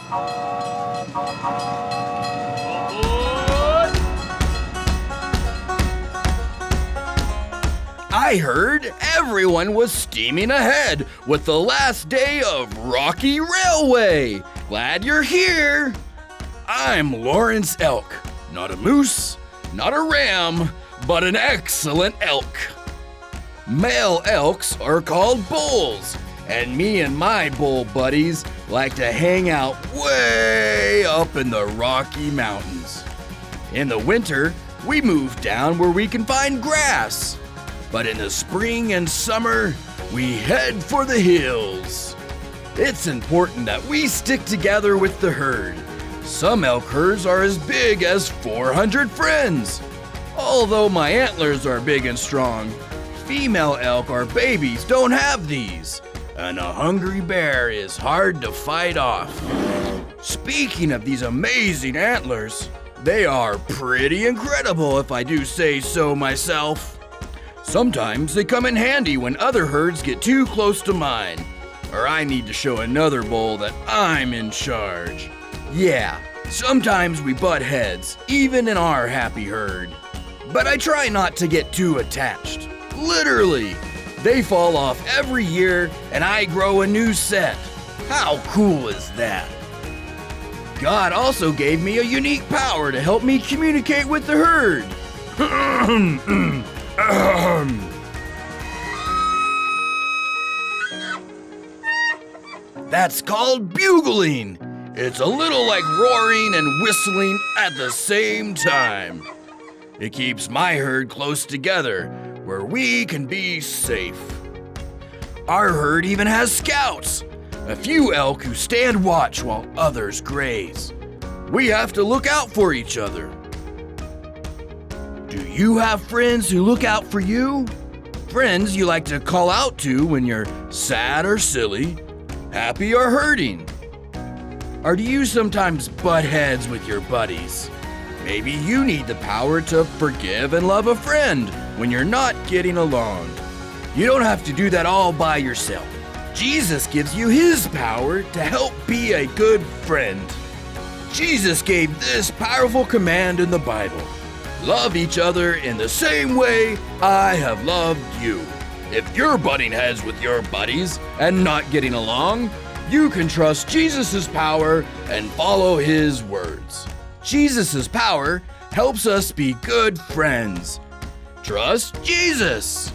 I heard everyone was steaming ahead with the last day of Rocky Railway. Glad you're here. I'm Lawrence Elk, not a moose, not a ram, but an excellent elk. Male elks are called bulls, and me and my bull buddies like to hang out way up in the Rocky Mountains. In the winter, we move down where we can find grass. But in the spring and summer, we head for the hills. It's important that we stick together with the herd. Some elk herds are as big as 400 friends. Although my antlers are big and strong, female elk or babies don't have these, and a hungry bear is hard to fight off. Speaking of these amazing antlers, they are pretty incredible if I do say so myself. Sometimes they come in handy when other herds get too close to mine, or I need to show another bull that I'm in charge. Yeah, sometimes we butt heads, even in our happy herd. But I try not to get too attached. Literally, they fall off every year and I grow a new set. How cool is that? God also gave me a unique power to help me communicate with the herd. That's called bugling. It's a little like roaring and whistling at the same time. It keeps my herd close together where we can be safe. Our herd even has scouts, a few elk who stand watch while others graze. We have to look out for each other. Do you have friends who look out for you? Friends you like to call out to when you're sad or silly, happy or hurting? Or do you sometimes butt heads with your buddies? Maybe you need the power to forgive and love a friend when you're not getting along. You don't have to do that all by yourself. Jesus gives you his power to help be a good friend. Jesus gave this powerful command in the Bible. Love each other in the same way I have loved you. If you're butting heads with your buddies and not getting along, you can trust Jesus' power and follow his words. Jesus' power helps us be good friends. Trust Jesus.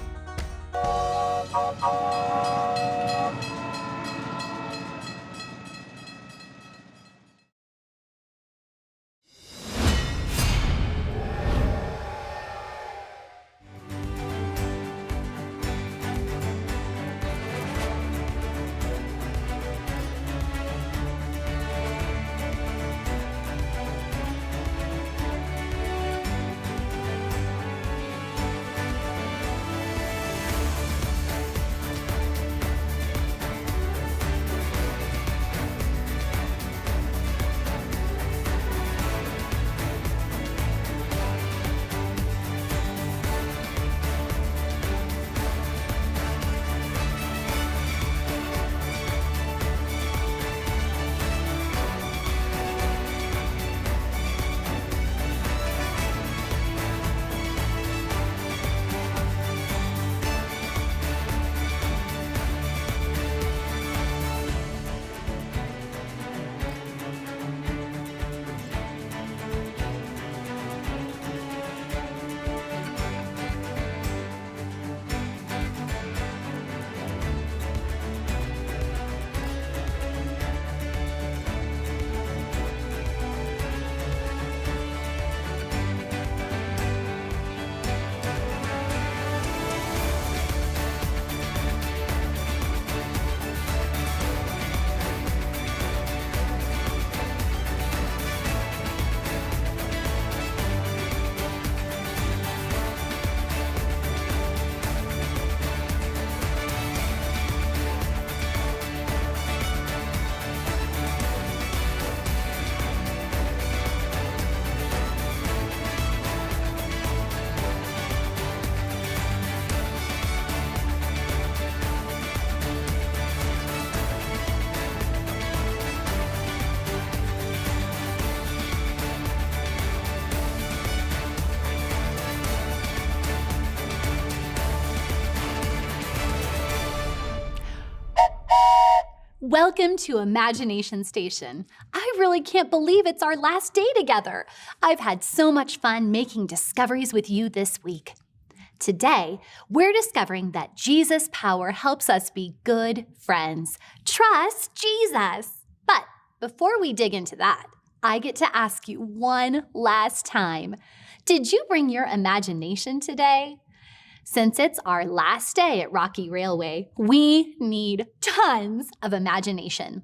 Welcome to Imagination Station. I really can't believe it's our last day together. I've had so much fun making discoveries with you this week. Today, we're discovering that Jesus' power helps us be good friends. Trust Jesus. But before we dig into that, I get to ask you one last time. Did you bring your imagination today? Since it's our last day at Rocky Railway, we need tons of imagination.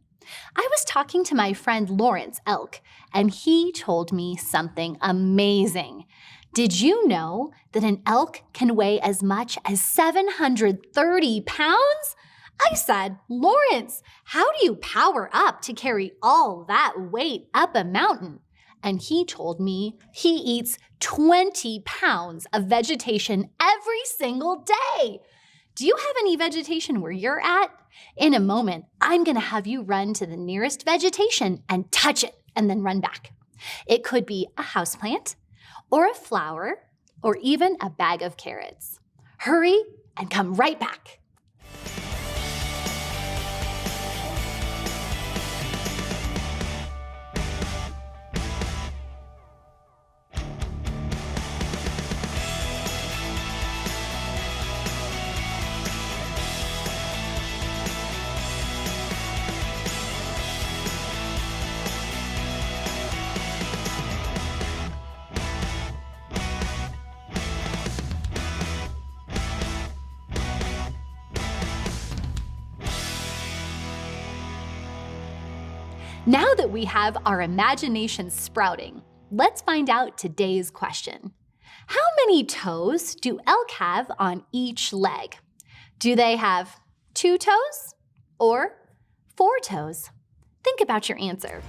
I was talking to my friend Lawrence Elk, and he told me something amazing. Did you know that an elk can weigh as much as 730 pounds? I said, Lawrence, how do you power up to carry all that weight up a mountain? And he told me he eats 20 pounds of vegetation every single day. Do you have any vegetation where you're at? In a moment, I'm going to have you run to the nearest vegetation and touch it and then run back. It could be a houseplant or a flower or even a bag of carrots. Hurry and come right back. Now that we have our imagination sprouting, let's find out today's question. How many toes do elk have on each leg? Do they have 2 toes or 4 toes? Think about your answer.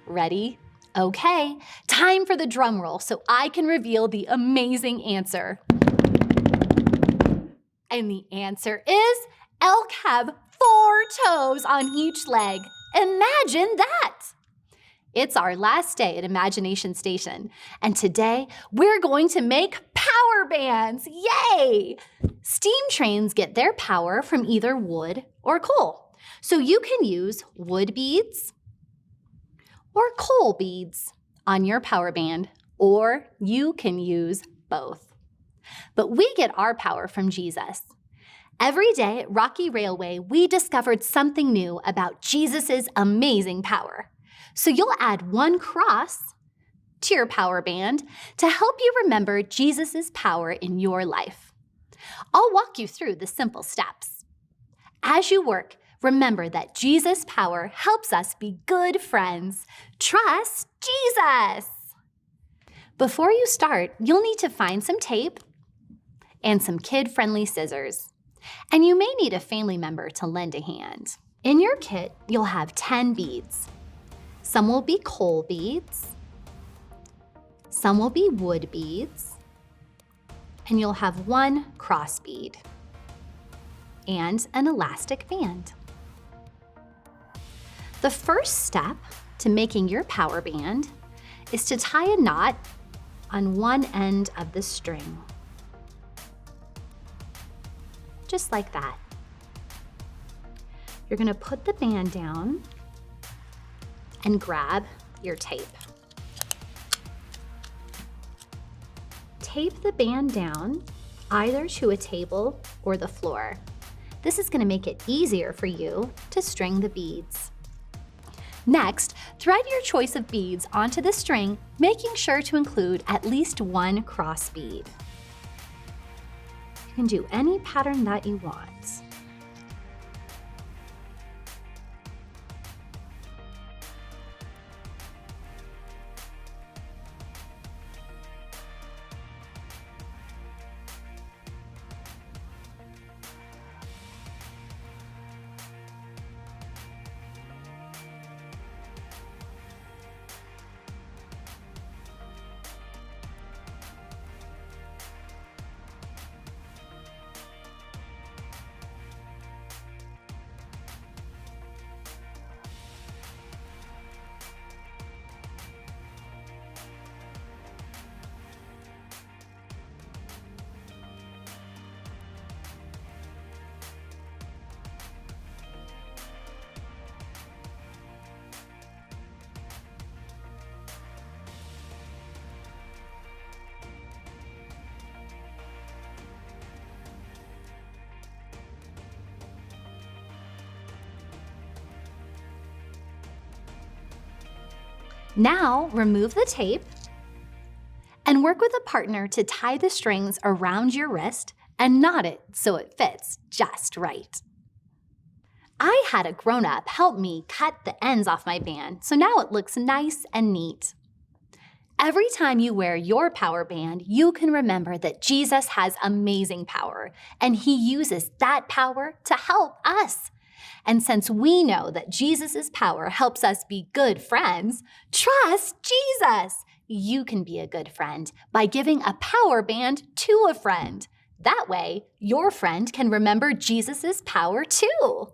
Ready? Okay, time for the drum roll so I can reveal the amazing answer. And the answer is elk have 4 toes on each leg. Imagine that! It's our last day at Imagination Station, and today we're going to make power bands. Yay! Steam trains get their power from either wood or coal. So you can use wood beads or coal beads on your power band, or you can use both. But we get our power from Jesus. Every day at Rocky Railway, we discovered something new about Jesus' amazing power. So you'll add 1 cross to your power band to help you remember Jesus' power in your life. I'll walk you through the simple steps. As you work, remember that Jesus' power helps us be good friends. Trust Jesus. Before you start, you'll need to find some tape and some kid-friendly scissors. And you may need a family member to lend a hand. In your kit, you'll have 10 beads. Some will be coal beads, some will be wood beads, and you'll have 1 cross bead and an elastic band. The first step to making your power band is to tie a knot on one end of the string. Just like that. You're going to put the band down and grab your tape. Tape the band down either to a table or the floor. This is going to make it easier for you to string the beads. Next, thread your choice of beads onto the string, making sure to include at least 1 cross bead. You can do any pattern that you want. Now remove the tape and work with a partner to tie the strings around your wrist and knot it so it fits just right. I had a grown-up help me cut the ends off my band, so now it looks nice and neat. Every time you wear your power band, you can remember that Jesus has amazing power, and he uses that power to help us. And since we know that Jesus' power helps us be good friends, trust Jesus. You can be a good friend by giving a power band to a friend. That way, your friend can remember Jesus' power too.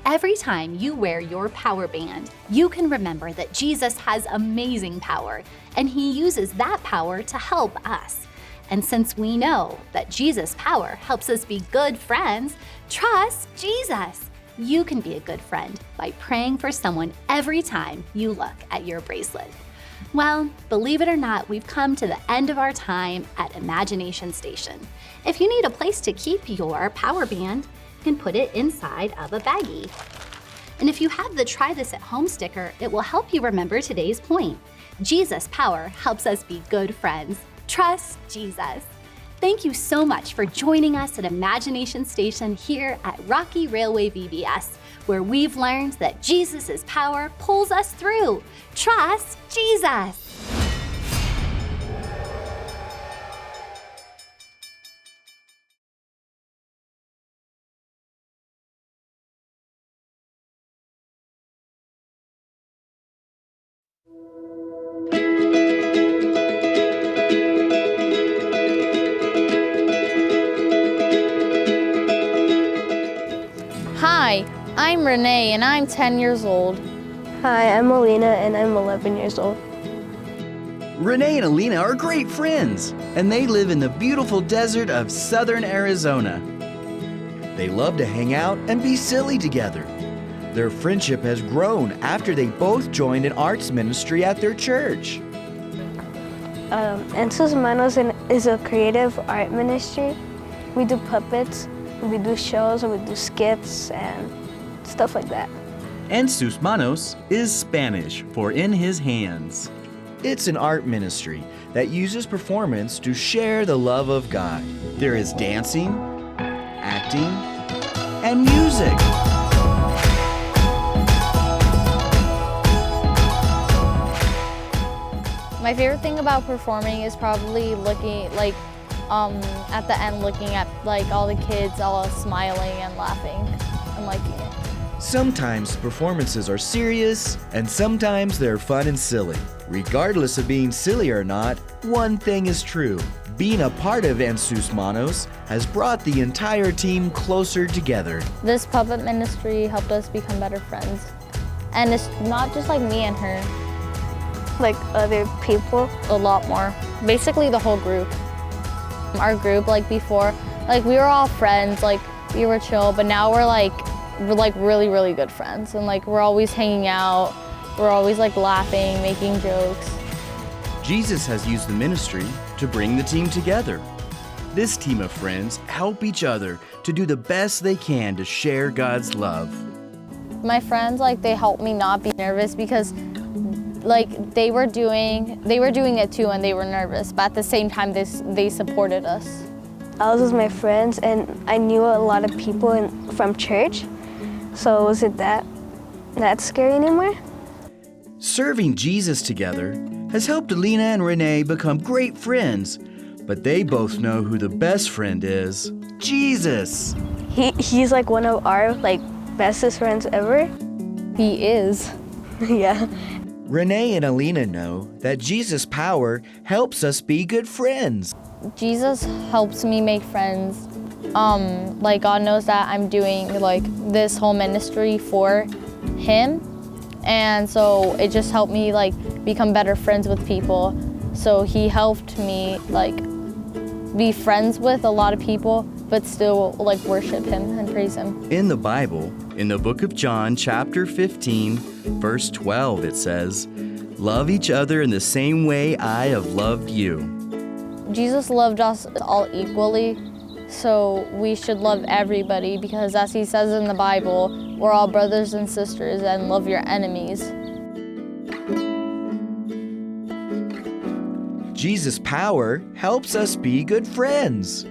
Every time you wear your power band, you can remember that Jesus has amazing power, and he uses that power to help us. And since we know that Jesus' power helps us be good friends, trust Jesus. You can be a good friend by praying for someone every time you look at your bracelet. Well, believe it or not, we've come to the end of our time at Imagination Station. If you need a place to keep your power band, you can put it inside of a baggie. And if you have the Try This at Home sticker, it will help you remember today's point. Jesus' power helps us be good friends. Trust Jesus. Thank you so much for joining us at Imagination Station here at Rocky Railway VBS, where we've learned that Jesus' power pulls us through. Trust Jesus. Hi, I'm Renee and I'm 10 years old. Hi, I'm Alina and I'm 11 years old. Renee and Alina are great friends, and they live in the beautiful desert of southern Arizona. They love to hang out and be silly together. Their friendship has grown after they both joined an arts ministry at their church. Ensus Manos is a creative art ministry. We do puppets, we do shows, we do skits and stuff like that. En sus manos is Spanish for in his hands. It's an art ministry that uses performance to share the love of God. There is dancing, acting, and music. My favorite thing about performing is probably looking at the end, looking at all the kids all smiling and laughing. and liking it. Sometimes performances are serious, and sometimes they're fun and silly. Regardless of being silly or not, one thing is true. Being a part of En Sus Manos has brought the entire team closer together. This puppet ministry helped us become better friends. And it's not just like me and her, Like other people. a lot more. Basically the whole group. Our group, like before, like we were all friends, like we were chill, but now we're like really, really good friends. And like we're always hanging out, we're always like laughing, making jokes. Jesus has used the ministry to bring the team together. This team of friends help each other to do the best they can to share God's love. My friends, like they helped me not be nervous because like they were doing it too and they were nervous, but at the same time they supported us. I was with my friends and I knew a lot of people from church, so was it that scary anymore? Serving Jesus together has helped Alina and Renee become great friends, but they both know who the best friend is: Jesus. He's like one of our bestest friends ever. He is. Yeah. Renee and Alina know that Jesus' power helps us be good friends. Jesus helps me make friends. Like God knows that I'm doing like this whole ministry for him. And so it just helped me like become better friends with people. So he helped me like be friends with a lot of people, but still like worship him and praise him. In the Bible, in the book of John, chapter 15, verse 12, it says, "Love each other in the same way I have loved you." Jesus loved us all equally, so we should love everybody because as he says in the Bible, we're all brothers and sisters and love your enemies. Jesus' power helps us be good friends.